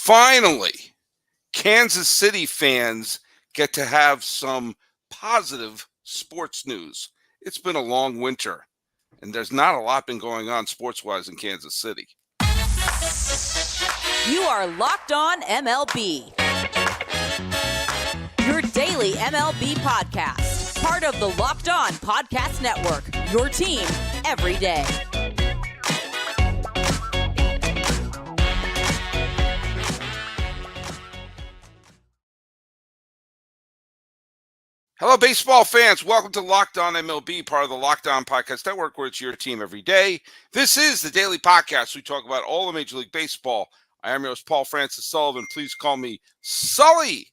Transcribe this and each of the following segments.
Finally, Kansas City fans get to have some positive sports news. It's been a long winter, and there's not a lot been going on sports-wise in Kansas City. You are Locked On MLB, your daily MLB podcast, part of the Locked On Podcast Network, your team every day. Hello, baseball fans. Welcome to Locked On MLB, part of the Locked On Podcast Network, where it's your team every day. This is the daily podcast. We talk about all of Major League Baseball. I am your host, Paul Francis Sullivan. Please call me Sully.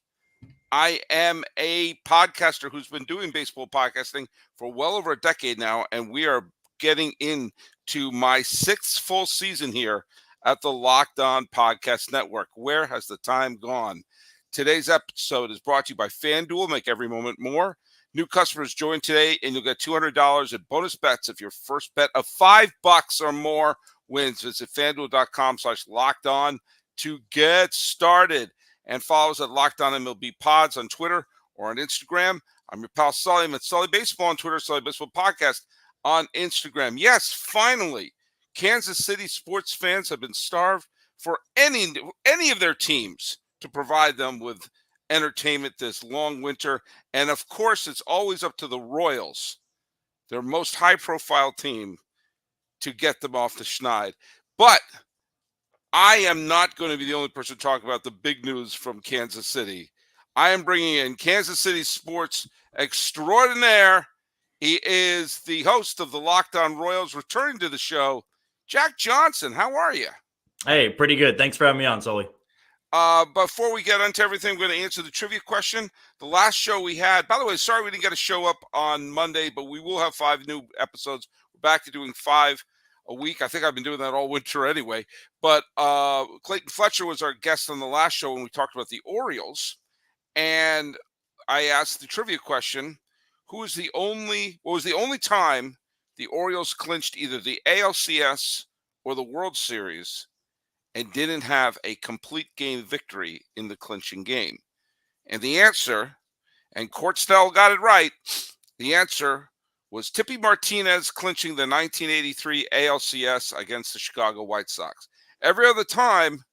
I am a podcaster who's been doing baseball podcasting for well over a decade now, and we are getting into my sixth full season here at the Locked On Podcast Network. Where has the time gone? Today's episode is brought to you by FanDuel. Make every moment more. New customers join today, and you'll get $200 in bonus bets if your first bet of $5 or more wins. Visit FanDuel.com/LockedOn to get started. And follow us at Locked On MLB Pods on Twitter or on Instagram. I'm your pal Sully. I'm at Sully Baseball on Twitter, Sully Baseball Podcast on Instagram. Yes, finally, Kansas City sports fans have been starved for any of their teams to provide them with entertainment this long winter. And of course, it's always up to the Royals, their most high-profile team, to get them off the schneid. But I am not going to be the only person talking about the big news from Kansas City. I am bringing in Kansas City sports extraordinaire. He is the host of the Locked On Royals, returning to the show, Jack Johnson. How are you? Hey, pretty good. Thanks for having me on, Sully. Before we get into everything, I'm going to answer the trivia question. The last show we had, by the way, sorry we didn't get a show up on Monday, but we will have 5 new episodes. We're back to doing 5 a week. I think I've been doing that all winter anyway. But Clayton Fletcher was our guest on the last show when we talked about the Orioles. And I asked the trivia question, what was the only time the Orioles clinched either the ALCS or the World Series and didn't have a complete game victory in the clinching game? And the answer, and Court Snell got it right, the answer was Tippy Martinez clinching the 1983 ALCS against the Chicago White Sox. Every other time,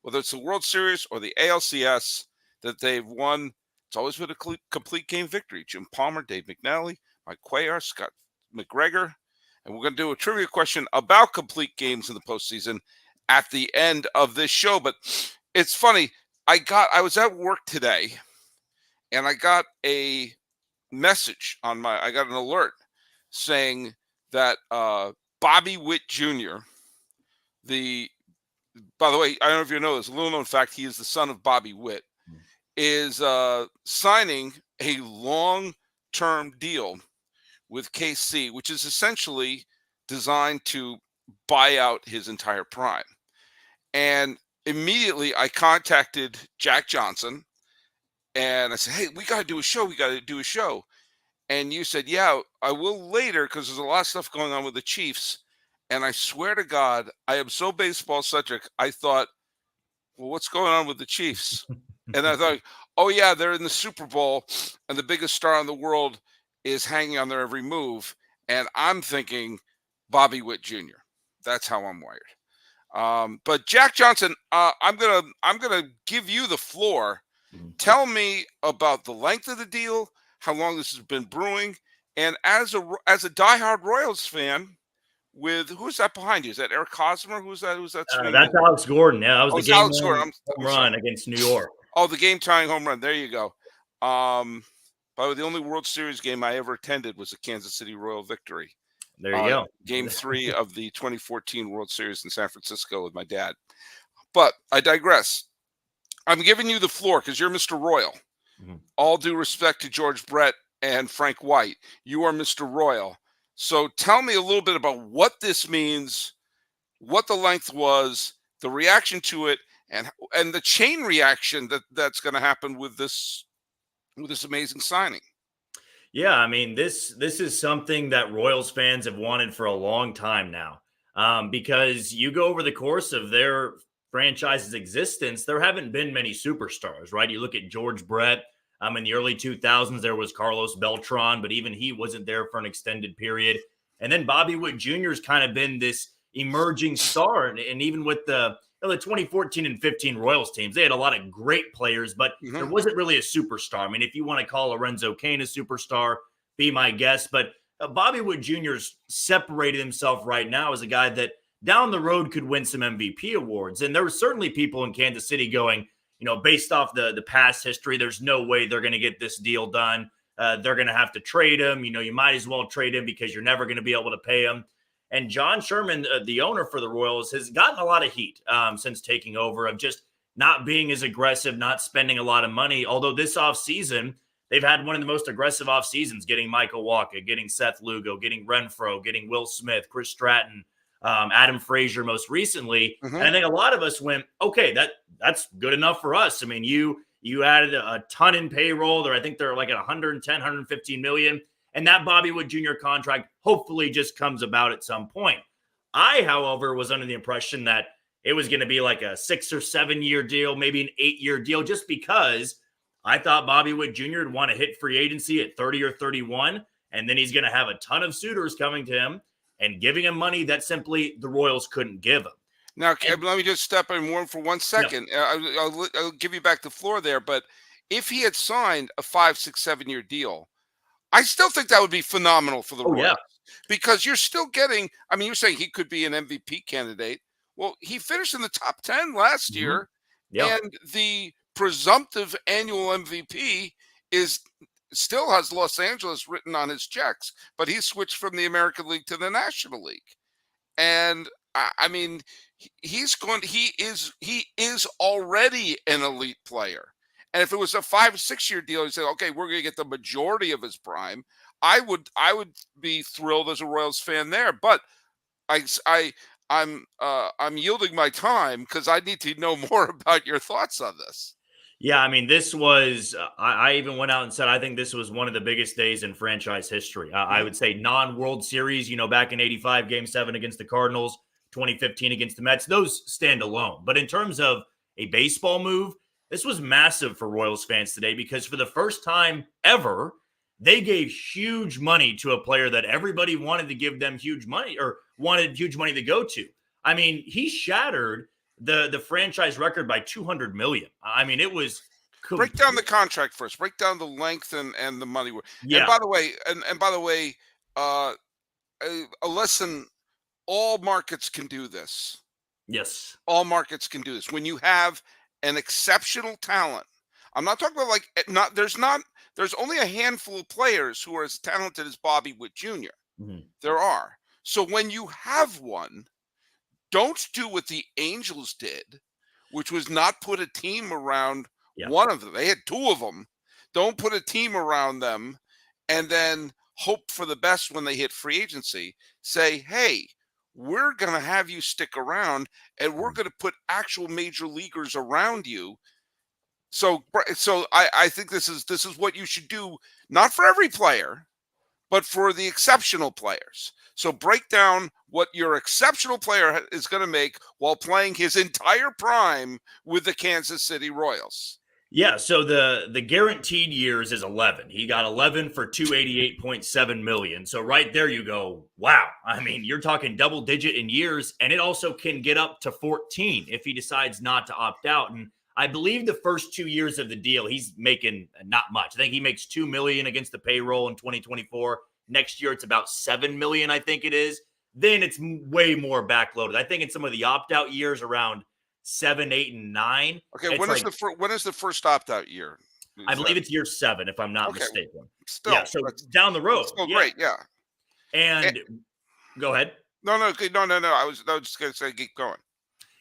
whether it's the World Series or the ALCS that they've won, it's always been a complete game victory. Jim Palmer, Dave McNally, Mike Cuellar, Scott McGregor. And we're going to do a trivia question about complete games in the postseason at the end of this show. But it's funny, I was at work today and I got a message I got an alert saying that Bobby Witt Jr., by the way, I don't know if you know this, a little known fact, he is the son of Bobby Witt, is signing a long-term deal with KC, which is essentially designed to buy out his entire prime. And immediately I contacted Jack Johnson and I said, hey, we got to do a show. And you said, yeah, I will later because there's a lot of stuff going on with the Chiefs. And I swear to God, I am so baseball centric. I thought, well, what's going on with the Chiefs? And I thought, oh, yeah, they're in the Super Bowl and the biggest star in the world is hanging on their every move. And I'm thinking Bobby Witt Jr. That's how I'm wired. But Jack Johnson, I'm gonna give you the floor. Tell me about the length of the deal, how long this has been brewing, and as a diehard Royals fan, who's that behind you? Is that Eric Hosmer? Who's that? That's Alex Gordon. Yeah, that was the game home run against New York. Oh, the game-tying home run. There you go. By the way, the only World Series game I ever attended was a Kansas City Royal victory. There you go. Game 3 of the 2014 World Series in San Francisco with my dad. But I digress. I'm giving you the floor because you're Mr. Royal. Mm-hmm. All due respect to George Brett and Frank White, you are Mr. Royal. So tell me a little bit about what this means, what the length was, the reaction to it, and the chain reaction that's going to happen with this amazing signing. Yeah, I mean, this is something that Royals fans have wanted for a long time now, because you go over the course of their franchise's existence, there haven't been many superstars, right? You look at George Brett. In the early 2000s, there was Carlos Beltran, but even he wasn't there for an extended period. And then Bobby Witt Jr. has kind of been this emerging star. And even with the 2014 and 15 Royals teams, they had a lot of great players, but there wasn't really a superstar. I mean, if you want to call Lorenzo Cain a superstar, be my guest. But Bobby Witt Jr.'s separated himself right now as a guy that down the road could win some MVP awards. And there were certainly people in Kansas City going, based off the past history, there's no way they're going to get this deal done. They're going to have to trade him. You might as well trade him because you're never going to be able to pay him. And John Sherman, the owner for the Royals, has gotten a lot of heat since taking over of just not being as aggressive, not spending a lot of money. Although this offseason, they've had one of the most aggressive off seasons, getting Michael Wacha, getting Seth Lugo, getting Renfroe, getting Will Smith, Chris Stratton, Adam Frazier most recently. And I think a lot of us went, okay, that's good enough for us. I mean, you added a ton in payroll. I think they're like at 110, 115 million. And that Bobby Witt Jr. contract hopefully just comes about at some point. I, however, was under the impression that it was going to be like a 6 or 7 year deal, maybe an 8-year deal, just because I thought Bobby Witt Jr. would want to hit free agency at 30 or 31. And then he's going to have a ton of suitors coming to him and giving him money that simply the Royals couldn't give him. Now, let me just step in more for 1 second. I'll give you back the floor there. But if he had signed a 5, 6, 7 year deal, I still think that would be phenomenal for the Royals because you're still getting, I mean, you're saying he could be an MVP candidate. Well, he finished in the top 10 last year, and the presumptive annual MVP still has Los Angeles written on his checks, but he switched from the American League to the National League. And I mean, he is already an elite player. And if it was a 5 or 6 year deal, he said, okay, we're going to get the majority of his prime. I would be thrilled as a Royals fan there. But I'm yielding my time because I need to know more about your thoughts on this. Yeah, I mean, this was, I even went out and said, I think this was one of the biggest days in franchise history. I would say non-World Series, back in 85, Game 7 against the Cardinals, 2015 against the Mets, those stand alone. But in terms of a baseball move, this was massive for Royals fans today because for the first time ever, they gave huge money to a player that everybody wanted to give them huge money or wanted huge money to go to. I mean, he shattered the franchise record by $200 million. I mean, it was break down the contract first. Break down the length and the money. Yeah. And by the way, a lesson: all markets can do this. Yes, all markets can do this. When you have an exceptional talent, I'm not talking about there's only a handful of players who are as talented as Bobby Witt Jr. There are. So when you have one, don't do what the Angels did, which was not put a team around one of them. They had 2 of them. Don't put a team around them and then hope for the best when they hit free agency. Say, hey, we're going to have you stick around and we're going to put actual major leaguers around you. So I think this is what you should do, not for every player, but for the exceptional players. So break down what your exceptional player is going to make while playing his entire prime with the Kansas City Royals. Yeah, so the guaranteed years is 11. He got 11 for $288.7 million. So right there you go, wow. I mean, you're talking double digit in years, and it also can get up to 14 if he decides not to opt out. And I believe the first 2 years of the deal, he's making not much. I think he makes $2 million against the payroll in 2024. Next year, it's about $7 million, I think it is. Then it's way more backloaded. I think in some of the opt-out years around 7, 8, and 9. Okay, when is the first opt-out year? I believe it's year 7, if I'm not mistaken. Still, yeah, so down the road. Still great, yeah. And go ahead. No. I was just going to say keep going.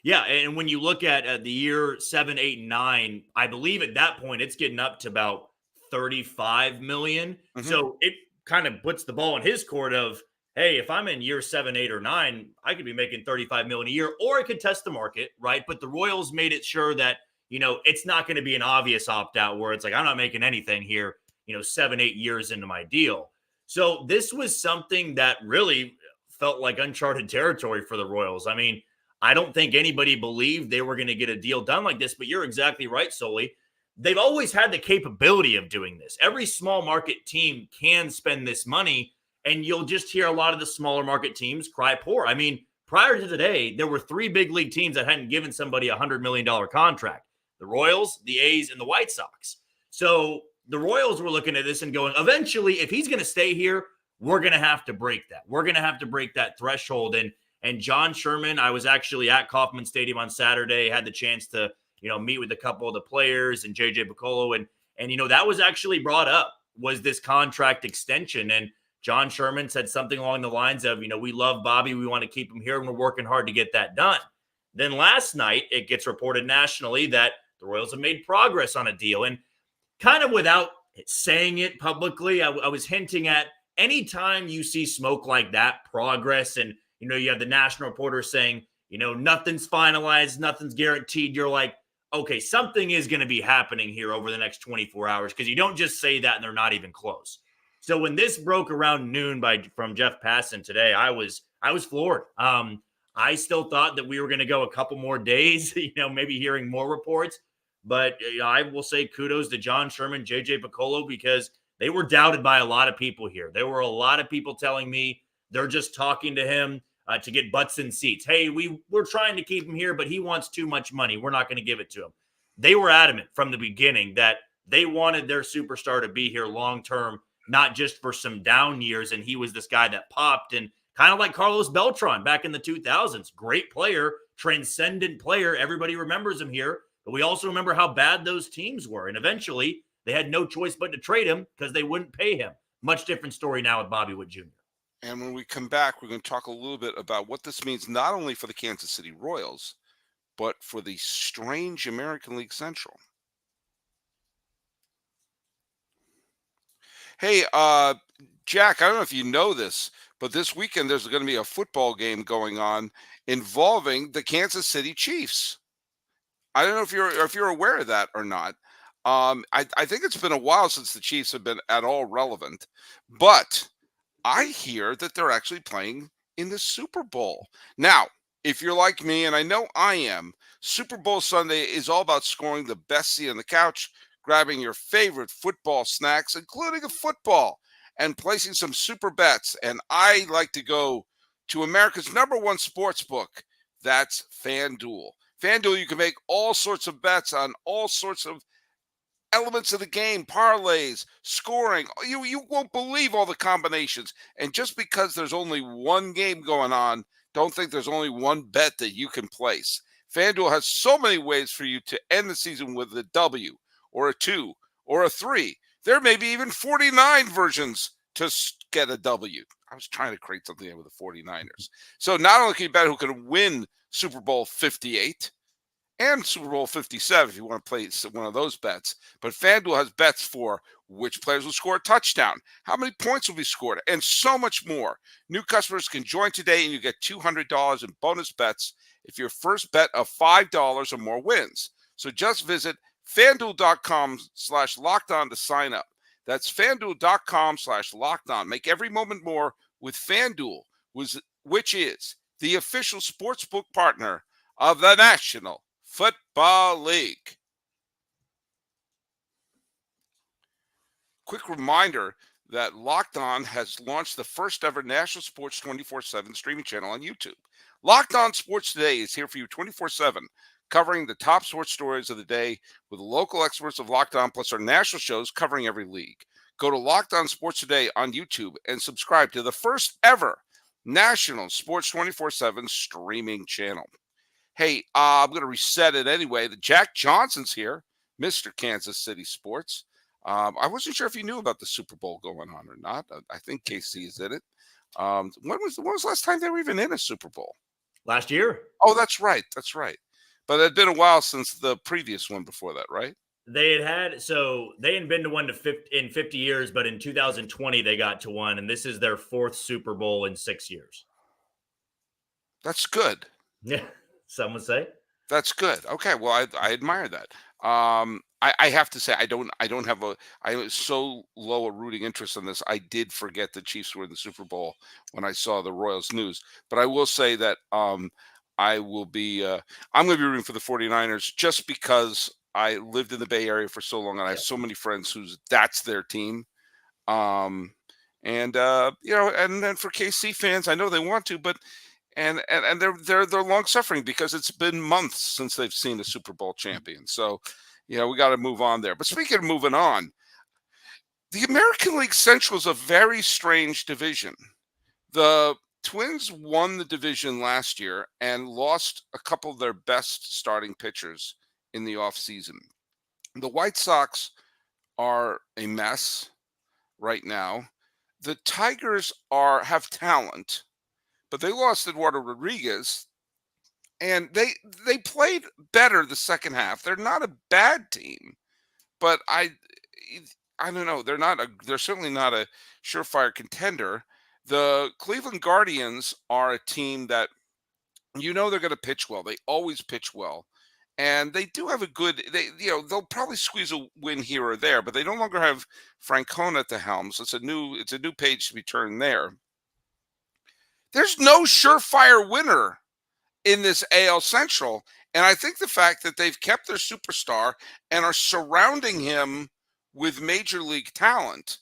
Yeah, and when you look at the year 7, 8, and 9, I believe at that point it's getting up to about $35 million. So it kind of puts the ball in his court of, hey, if I'm in year 7, 8, or 9, I could be making $35 million a year, or I could test the market, right? But the Royals made it sure that, it's not going to be an obvious opt-out where it's like, I'm not making anything here, 7, 8 years into my deal. So this was something that really felt like uncharted territory for the Royals. I mean, I don't think anybody believed they were going to get a deal done like this, but you're exactly right, Sully. They've always had the capability of doing this. Every small market team can spend this money, and you'll just hear a lot of the smaller market teams cry poor. I mean, prior to today, there were 3 big league teams that hadn't given somebody a $100 million contract: the Royals, the A's, and the White Sox. So the Royals were looking at this and going, eventually, if he's going to stay here, we're going to have to break that. We're going to have to break that threshold. And John Sherman, I was actually at Kauffman Stadium on Saturday, had the chance to, meet with a couple of the players and JJ Piccolo. And that was actually brought up, was this contract extension. And John Sherman said something along the lines of, we love Bobby. We want to keep him here, and we're working hard to get that done. Then last night, it gets reported nationally that the Royals have made progress on a deal. And kind of without saying it publicly, I was hinting at, anytime you see smoke like that, progress, and, you have the national reporter saying, nothing's finalized, nothing's guaranteed, you're like, okay, something is going to be happening here over the next 24 hours, because you don't just say that and they're not even close. So when this broke around noon from Jeff Passan today, I was floored. I still thought that we were going to go a couple more days, maybe hearing more reports. But I will say kudos to John Sherman, JJ Piccolo, because they were doubted by a lot of people here. There were a lot of people telling me they're just talking to him to get butts in seats. Hey, we're trying to keep him here, but he wants too much money. We're not going to give it to him. They were adamant from the beginning that they wanted their superstar to be here long-term, not just for some down years. And he was this guy that popped, and kind of like Carlos Beltran back in the 2000s. Great player, transcendent player. Everybody remembers him here. But we also remember how bad those teams were. And eventually, they had no choice but to trade him because they wouldn't pay him. Much different story now with Bobby Witt Jr. And when we come back, we're going to talk a little bit about what this means, not only for the Kansas City Royals, but for the strange American League Central. Hey, Jack, I don't know if you know this, but this weekend there's going to be a football game going on involving the Kansas City Chiefs. I don't know if you're aware of that or not. I think it's been a while since the Chiefs have been at all relevant, but I hear that they're actually playing in the Super Bowl. Now, if you're like me, and I know I am, Super Bowl Sunday is all about scoring the best seat on the couch, grabbing your favorite football snacks, including a football, and placing some super bets. And I like to go to America's #1 sports book. That's FanDuel. FanDuel, you can make all sorts of bets on all sorts of elements of the game, parlays, scoring. You won't believe all the combinations. And just because there's only one game going on, don't think there's only one bet that you can place. FanDuel has so many ways for you to end the season with a W or a 2 or a 3. There may be even 49 versions to get a W. I was trying to create something there with the 49ers. So not only can you bet who can win Super Bowl 58, and Super Bowl 57 if you want to play one of those bets. But FanDuel has bets for which players will score a touchdown, how many points will be scored, and so much more. New customers can join today, and you get $200 in bonus bets if your first bet of $5 or more wins. So just visit FanDuel.com/lockedon to sign up. That's FanDuel.com/lockedon. Make every moment more with FanDuel, which is the official sportsbook partner of the National Football League. Quick reminder that Locked On has launched the first ever National Sports 24/7 streaming channel on YouTube. Locked On Sports Today is here for you 24/7, covering the top sports stories of the day with local experts of Locked On, plus our national shows covering every league. Go to Locked On Sports Today on YouTube and subscribe to the first ever National Sports 24/7 streaming channel. Hey, I'm going to reset it anyway. The Jack Johnson's here, Mr. Kansas City Sports. I wasn't sure if you knew about the Super Bowl going on or not. I think KC is in it. When was the last time they were even in a Super Bowl? Last year. Oh, that's right. That's right. But it had been a while since the previous one before that, right? They hadn't been to one in 50 years, but in 2020 they got to one, and this is their 4th Super Bowl in 6 years. That's good. Yeah. Some would say that's good. Okay, well, I admire that. I have to say I have so low a rooting interest in this. I did forget the Chiefs were in the Super Bowl when I saw the Royals news. But I will say that I will be I'm going to be rooting for the 49ers just because I lived in the Bay Area for so long and I have so many friends who's that's their team. And and then for KC fans, I know they want to, but and they're long suffering because it's been months since they've seen a Super Bowl champion. So, we got to move on there. But speaking of moving on, the American League Central is a very strange division. The Twins won the division last year and lost a couple of their best starting pitchers in the offseason. The White Sox are a mess right now. The Tigers have talent, but they lost Eduardo Rodriguez, and they played better the second half. They're not a bad team, but I don't know. They're certainly not a surefire contender. The Cleveland Guardians are a team that they're going to pitch well. They always pitch well. And they do have they'll probably squeeze a win here or there, but they no longer have Francona at the helm. So it's a new page to be turned there. There's no surefire winner in this AL Central. And I think the fact that they've kept their superstar and are surrounding him with major league talent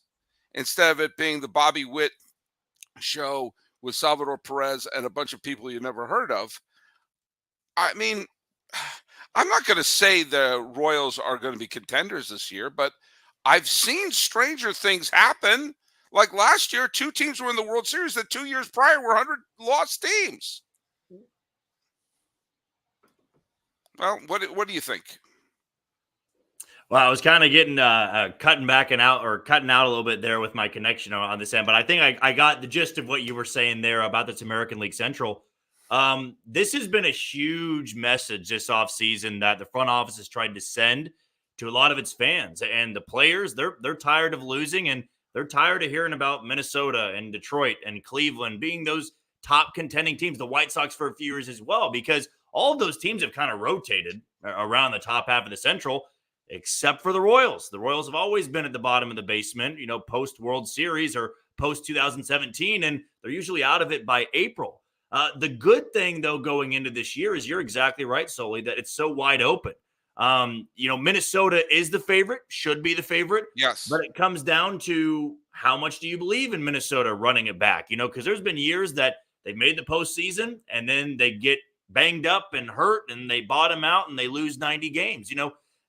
instead of it being the Bobby Witt show with Salvador Perez and a bunch of people you never heard of. I mean, I'm not going to say the Royals are going to be contenders this year, but I've seen stranger things happen. Like last year, 2 teams were in the World Series that 2 years prior were 100-loss teams. Well, what do you think? Well, I was kind of getting cutting out a little bit there with my connection on this end, but I think I got the gist of what you were saying there about this American League Central. This has been a huge message this offseason that the front office has tried to send to a lot of its fans and the players. They're tired of losing, and they're tired of hearing about Minnesota and Detroit and Cleveland being those top contending teams, the White Sox for a few years as well, because all of those teams have kind of rotated around the top half of the Central, except for the Royals. The Royals have always been at the bottom of the basement, post World Series or post 2017, and they're usually out of it by April. The good thing, though, going into this year is you're exactly right, Sully, that it's so wide open. Minnesota is the favorite, should be the favorite. Yes. But it comes down to how much do you believe in Minnesota running it back? Because there's been years that they've made the postseason and then they get banged up and hurt and they bottom out and they lose 90 games.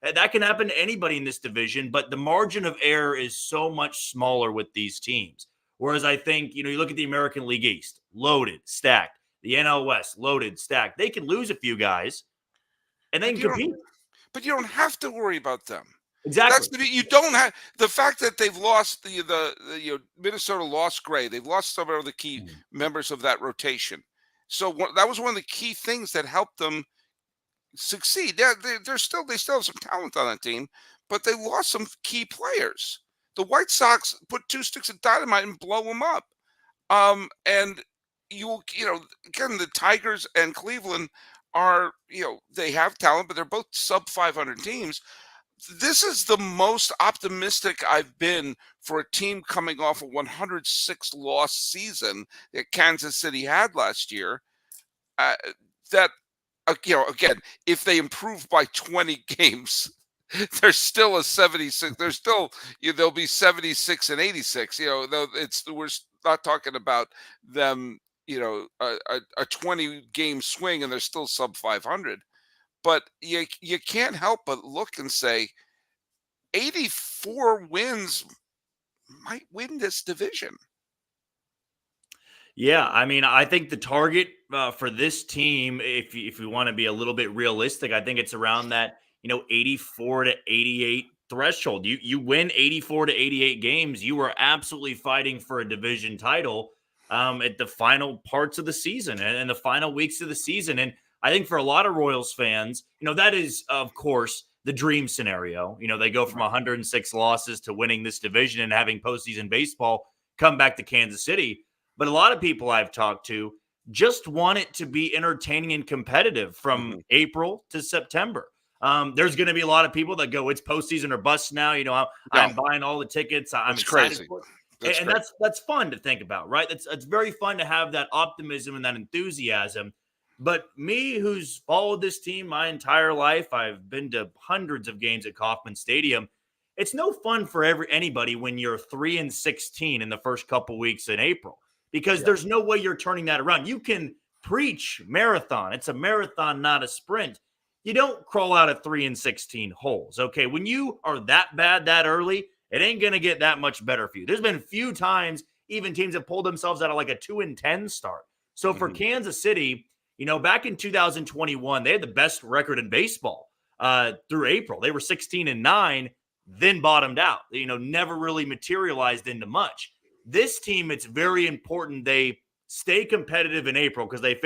That can happen to anybody in this division, but the margin of error is so much smaller with these teams. Whereas I think, you look at the American League East, loaded, stacked. The NL West, loaded, stacked. They can lose a few guys, and they can compete. But you don't have to worry about them. Exactly. You don't have the fact that they've lost the Minnesota lost Gray. They've lost some of the key members of that rotation. So that was one of the key things that helped them succeed. They still have some talent on that team, but they lost some key players. The White Sox put 2 sticks of dynamite and blow them up. And again, the Tigers and Cleveland are, they have talent, but they're both sub 500 teams. This is the most optimistic I've been for a team coming off a 106 loss season that Kansas City had last year. Again, if they improve by 20 games, there's still a 76. There's still there'll be 76 and 86. Though we're not talking about them. A 20 game swing and they're still sub 500. But you can't help but look and say 84 wins might win this division. Yeah, I mean, I think the target for this team, if we want to be a little bit realistic, I think it's around that 84 to 88 threshold. You win 84 to 88 games, you are absolutely fighting for a division title at the final parts of the season and the final weeks of the season. And I think for a lot of Royals fans, that is, of course, the dream scenario. They go from 106 losses to winning this division and having postseason baseball, come back to Kansas City. But a lot of people I've talked to just want it to be entertaining and competitive from April to September. There's going to be a lot of people that go, it's postseason or bust now. I'm buying all the tickets. I'm excited crazy. for it. That's fun to think about, right? It's very fun to have that optimism and that enthusiasm. But me, who's followed this team my entire life, I've been to hundreds of games at Kauffman Stadium. It's no fun for anybody when you're 3-16 in the first couple weeks in April, because there's no way you're turning that around. You can preach marathon. It's a marathon, not a sprint. You don't crawl out of 3-16 holes. Okay. When you are that bad that early, it ain't going to get that much better for you. There's been a few times even teams have pulled themselves out of like a 2-10 start. So for Kansas City, back in 2021, they had the best record in baseball through April. They were 16-9, then bottomed out, never really materialized into much. This team, it's very important they stay competitive in April because they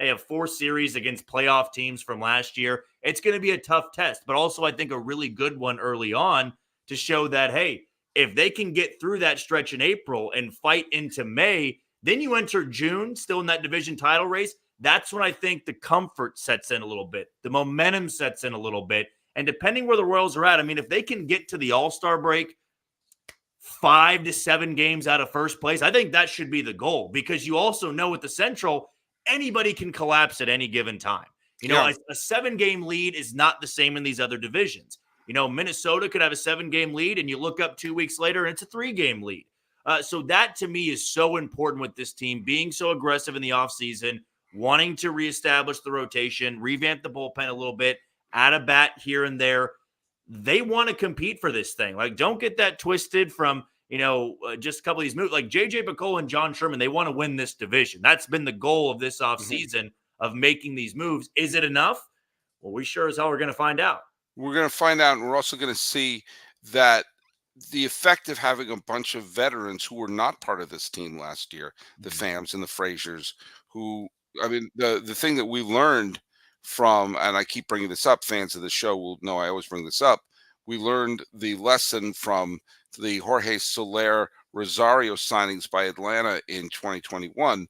have 4 series against playoff teams from last year. It's going to be a tough test, but also I think a really good one early on to show that, hey, if they can get through that stretch in April and fight into May, then you enter June still in that division title race. That's when I think the comfort sets in a little bit. The momentum sets in a little bit. And depending where the Royals are at, if they can get to the All-Star break 5 to 7 games out of first place, I think that should be the goal, because you also know with the Central, anybody can collapse at any given time. A 7-game lead is not the same in these other divisions. Minnesota could have a 7-game lead, and you look up 2 weeks later, and it's a 3-game lead. So that, to me, is so important with this team, being so aggressive in the offseason, wanting to reestablish the rotation, revamp the bullpen a little bit, add a bat here and there. They want to compete for this thing. Like, don't get that twisted from, just a couple of these moves. Like J.J. Picoult and John Sherman, they want to win this division. That's been the goal of this offseason of making these moves. Is it enough? Well, we sure as hell are going to find out. We're going to find out, and we're also going to see that the effect of having a bunch of veterans who were not part of this team last year, the Phams and the Fraziers, who, the thing that we learned from, and I keep bringing this up, fans of the show will know I always bring this up, we learned the lesson from the Jorge Soler Rosario signings by Atlanta in 2021.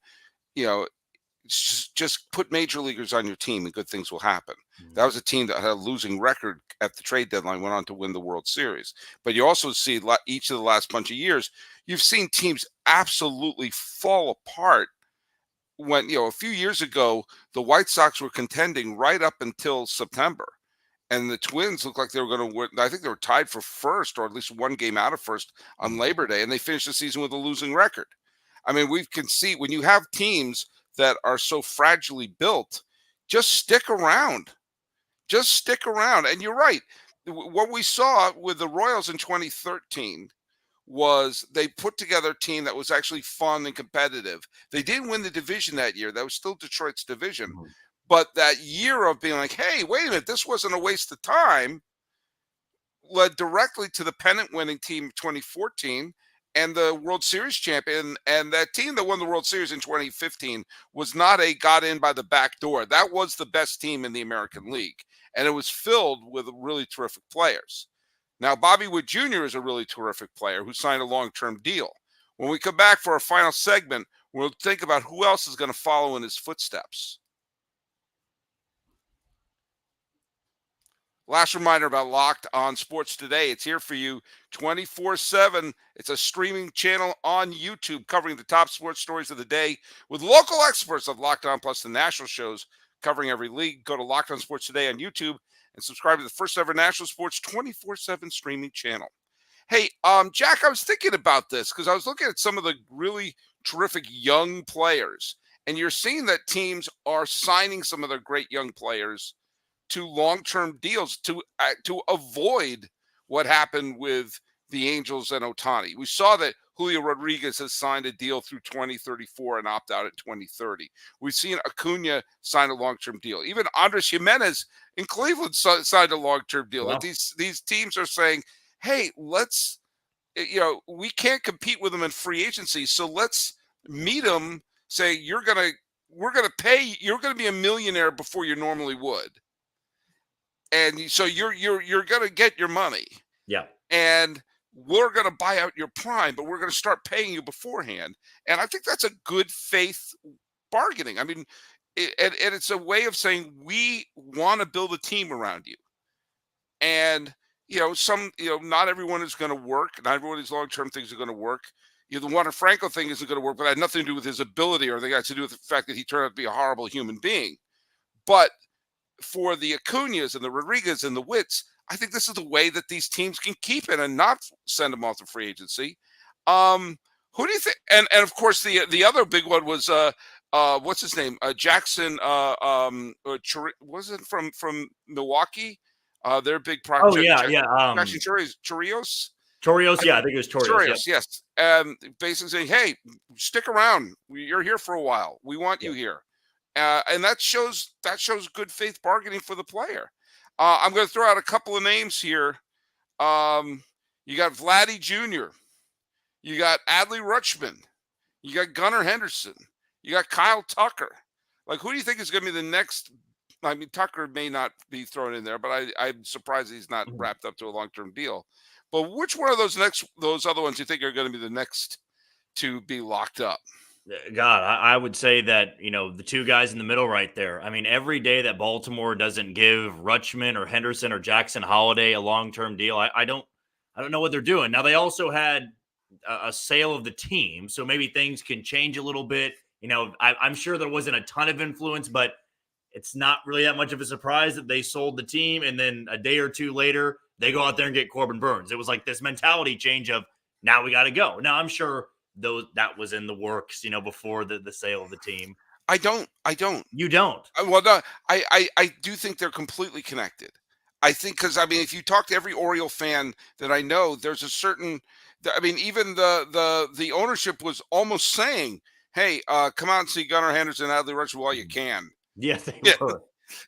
Just put major leaguers on your team and good things will happen. That was a team that had a losing record at the trade deadline, went on to win the World Series. But you also see each of the last bunch of years, you've seen teams absolutely fall apart. When, a few years ago, the White Sox were contending right up until September. And the Twins looked like they were going to win. I think they were tied for first, or at least 1 game out of first on Labor Day. And they finished the season with a losing record. We can see when you have teams that are so fragilely built, just stick around. Just stick around. And you're right. What we saw with the Royals in 2013 was they put together a team that was actually fun and competitive. They didn't win the division that year. That was still Detroit's division. But that year of being like, hey, wait a minute, this wasn't a waste of time, led directly to the pennant-winning team of 2014 and the World Series champion. And that team that won the World Series in 2015 was not a got in by the back door. That was the best team in the American League. And it was filled with really terrific players. Now, Bobby Witt Jr. is a really terrific player who signed a long-term deal. When we come back for our final segment, we'll think about who else is going to follow in his footsteps. Last reminder about Locked On Sports Today. It's here for you 24/7. It's a streaming channel on YouTube covering the top sports stories of the day with local experts of Locked On plus the national shows covering every league. Go to Locked On Sports Today on YouTube and subscribe to the first ever national sports 24/7 streaming channel. Hey, Jack, I was thinking about this because I was looking at some of the really terrific young players, and you're seeing that teams are signing some of their great young players to long-term deals to avoid what happened with the Angels and Ohtani. We saw that Julio Rodriguez has signed a deal through 2034 and opt out at 2030. We've seen Acuna sign a long-term deal. Even Andres Jimenez in Cleveland signed a long-term deal. Wow. These teams are saying, hey, let's, we can't compete with them in free agency, so let's meet them, say, we're going to pay, you're going to be a millionaire before you normally would. And so you're going to get your money. Yeah. And we're going to buy out your prime, but we're going to start paying you beforehand. And I think that's a good faith bargaining. And it's a way of saying we want to build a team around you. And, not everyone is going to work. Not everyone of these long-term things are going to work. The Juan Franco thing isn't going to work, but it had nothing to do with his ability or anything. It had to do with the fact that he turned out to be a horrible human being. But for the Acuñas and the Rodriguez and the Witts, I think this is the way that these teams can keep it and not send them off to free agency. Who do you think? And of course the other big one was what's his name? Jackson. Was it from Milwaukee? Their big project. Oh yeah. Jackson Chorrillos. Chorrillos, yeah, I think it was Chorrillos. Yes. Basically saying, hey, stick around. You're here for a while. We want you here. And that shows good faith bargaining for the player. I'm going to throw out a couple of names here. You got Vladdy Jr. You got Adley Rutschman. You got Gunnar Henderson. You got Kyle Tucker. Like, who do you think is going to be the next? I mean, Tucker may not be thrown in there, but I'm surprised he's not wrapped up to a long-term deal. But which one of those other ones you think are going to be the next to be locked up? God, I would say that, the two guys in the middle right there. I mean, every day that Baltimore doesn't give Rutschman or Henderson or Jackson Holiday a long-term deal, I don't know what they're doing. Now, they also had a sale of the team, so maybe things can change a little bit. I'm sure there wasn't a ton of influence, but it's not really that much of a surprise that they sold the team, and then a day or two later, they go out there and get Corbin Burns. It was like this mentality change of, now we got to go. Now, I'm sure that was in the works, before the sale of the team. I don't. You don't? Well, no, I do think they're completely connected. I think because, if you talk to every Oriole fan that I know, there's a certain, even the ownership was almost saying, hey, come out and see Gunnar Henderson, Adley Rutschman while you can. Yeah, they were.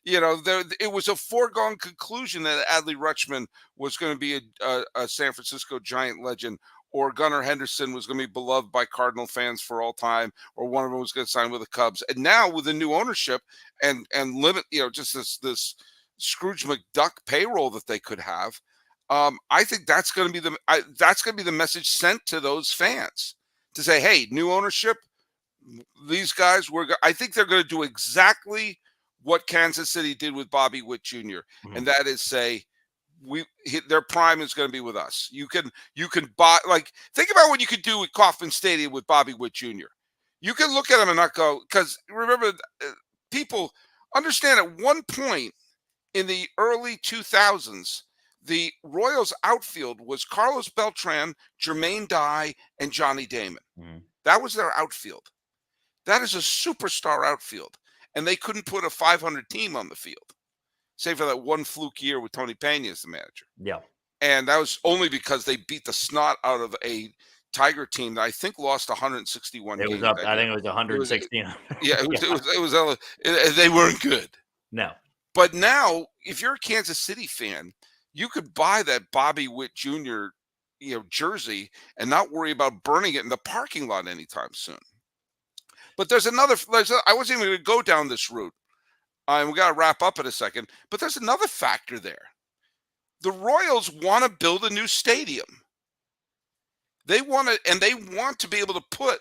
It was a foregone conclusion that Adley Rutschman was going to be a San Francisco Giant legend, or Gunnar Henderson was going to be beloved by Cardinal fans for all time, or one of them was going to sign with the Cubs. And now with the new ownership and limit, just this Scrooge McDuck payroll that they could have, I think that's going to be the message sent to those fans to say, hey, new ownership, these guys I think they're going to do exactly what Kansas City did with Bobby Witt Jr. And that is say, their prime is going to be with us. You can buy, like, think about what you could do with Kauffman Stadium with Bobby Witt Jr. You can look at him and not go, because remember, people understand at one point in the early 2000s, the Royals outfield was Carlos Beltran, Jermaine Dye, and Johnny Damon. That was their outfield. That is a superstar outfield. And they couldn't put a 500 team on the field, save for that one fluke year with Tony Pena as the manager. Yeah. And that was only because they beat the snot out of a Tiger team that I think lost 161 games. I think it was 116. They weren't good. No. But now, if you're a Kansas City fan, you could buy that Bobby Witt Jr. jersey and not worry about burning it in the parking lot anytime soon. But I wasn't even going to go down this route. And we got to wrap up in a second. But there's another factor there. The Royals want to build a new stadium. They want to be able to put.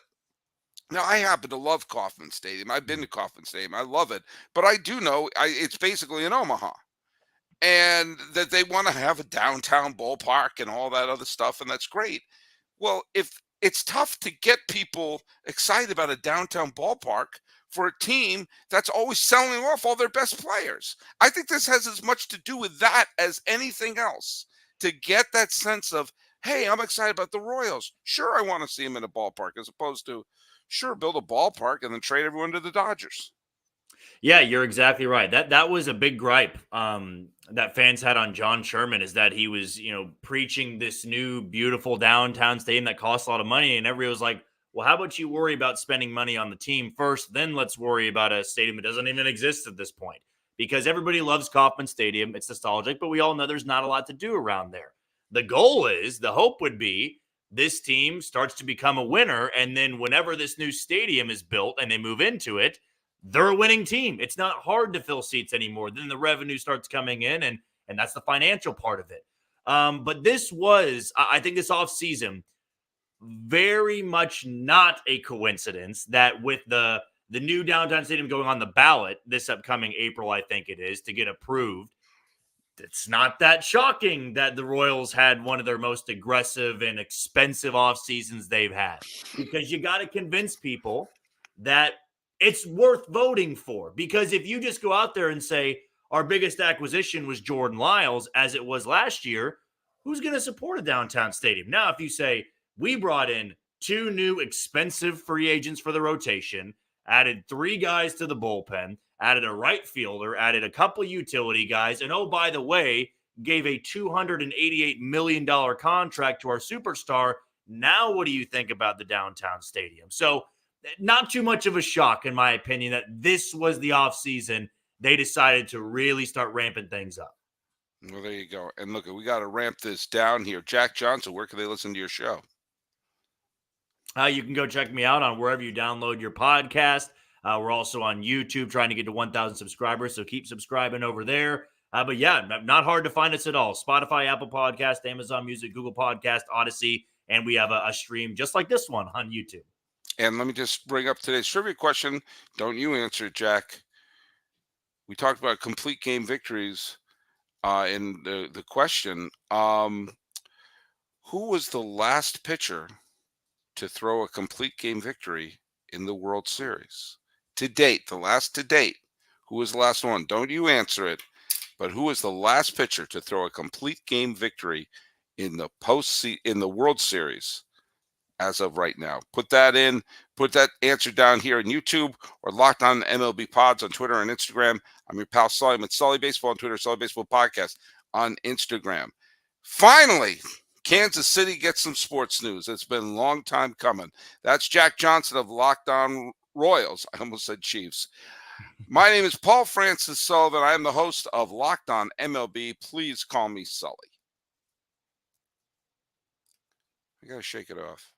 Now, I happen to love Kauffman Stadium. I've been to Kauffman Stadium. I love it. But I do know it's basically in Omaha. And that they want to have a downtown ballpark and all that other stuff. And that's great. Well, if it's tough to get people excited about a downtown ballpark for a team that's always selling off all their best players. I think this has as much to do with that as anything else, to get that sense of, hey, I'm excited about the Royals. Sure, I want to see them in a ballpark, as opposed to, sure, build a ballpark and then trade everyone to the Dodgers. Yeah, you're exactly right. That was a big gripe that fans had on John Sherman, is that he was, preaching this new beautiful downtown stadium that costs a lot of money, and everybody was like, well, how about you worry about spending money on the team first, then let's worry about a stadium that doesn't even exist at this point. Because everybody loves Kauffman Stadium. It's nostalgic, but we all know there's not a lot to do around there. The hope would be this team starts to become a winner, and then whenever this new stadium is built and they move into it, they're a winning team. It's not hard to fill seats anymore. Then the revenue starts coming in, and that's the financial part of it. But this was, I think, this offseason, very much not a coincidence that with the new downtown stadium going on the ballot this upcoming April, I think it is, to get approved, it's not that shocking that the Royals had one of their most aggressive and expensive off seasons they've had, because you got to convince people that it's worth voting for. Because if you just go out there and say our biggest acquisition was Jordan Lyles, as it was last year, who's going to support a downtown stadium? Now, if you say we brought in 2 new expensive free agents for the rotation, added 3 guys to the bullpen, added a right fielder, added a couple utility guys, and oh, by the way, gave a $288 million contract to our superstar. Now, what do you think about the downtown stadium? So, not too much of a shock, in my opinion, that this was the offseason they decided to really start ramping things up. Well, there you go. And look, we got to ramp this down here. Jack Johnson, where can they listen to your show? You can go check me out on wherever you download your podcast. We're also on YouTube trying to get to 1,000 subscribers, so keep subscribing over there. But yeah, not hard to find us at all. Spotify, Apple Podcast, Amazon Music, Google Podcast, Odyssey, and we have a stream just like this one on YouTube. And let me just bring up today's trivia question. Don't you answer it, Jack. We talked about complete game victories in the question. Who was the last pitcher to throw a complete game victory in the World Series? To date, the last to date. Who was the last one? Don't you answer it. But who was the last pitcher to throw a complete game victory in the World Series as of right now? Put that answer down here on YouTube or Locked On MLB Pods on Twitter and Instagram. I'm your pal Sully. I'm at Sully Baseball on Twitter, Sully Baseball Podcast on Instagram. Finally, Kansas City gets some sports news. It's been a long time coming. That's Jack Johnson of Locked On Royals. I almost said Chiefs. My name is Paul Francis Sullivan. I am the host of Locked On MLB. Please call me Sully. I got to shake it off.